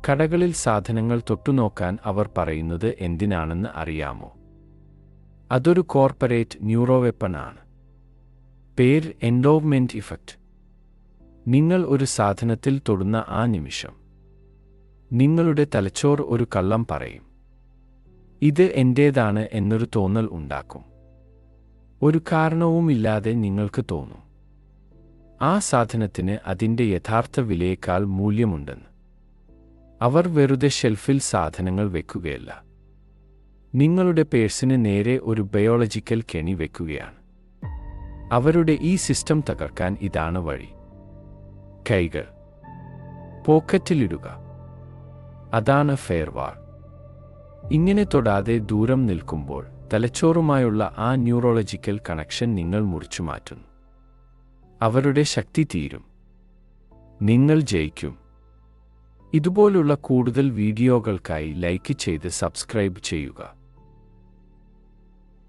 കടകളിൽ സാധനങ്ങൾ തൊട്ടുനോക്കാൻ അവർ പറയുന്നത് എന്തിനാണെന്ന് അറിയാമോ? അതൊരു കോർപ്പറേറ്റ് ന്യൂറോവെപ്പണാണ്. പേര് എൻഡോവ്മെന്റ് ഇഫക്റ്റ്. നിങ്ങൾ ഒരു സാധനത്തിൽ തൊടുന്ന ആ നിമിഷം നിങ്ങളുടെ തലച്ചോർ ഒരു കള്ളം പറയും. ഇത് എന്റേതാണ് എന്നൊരു തോന്നൽ ഉണ്ടാക്കും. ഒരു കാരണവുമില്ലാതെ നിങ്ങൾക്ക് തോന്നും ആ സാധനത്തിന് അതിൻ്റെ യഥാർത്ഥ വിലയേക്കാൾ മൂല്യമുണ്ടെന്ന്. അവർ വെറുതെ ഷെൽഫിൽ സാധനങ്ങൾ വെക്കുകയല്ല, നിങ്ങളുടെ പേഴ്സിന് നേരെ ഒരു ബയോളജിക്കൽ കെണി വെക്കുകയാണ്. അവരുടെ ഈ സിസ്റ്റം തകർക്കാൻ ഇതാണ് വഴി. കൈകൾ പോക്കറ്റിലിടുക. അതാണ് ഫെയർവാൾ. ഇങ്ങനെ തൊടാതെ ദൂരം നിൽക്കുമ്പോൾ തലച്ചോറുമായുള്ള ആ ന്യൂറോളജിക്കൽ കണക്ഷൻ നിങ്ങൾ മുറിച്ചു മാറ്റുന്നു. അവരുടെ ശക്തി തീരും. നിങ്ങൾ ജയിക്കും. ഇതുപോലുള്ള കൂടുതൽ വീഡിയോകൾക്കായി ലൈക്ക് ചെയ്ത് സബ്സ്ക്രൈബ് ചെയ്യുക.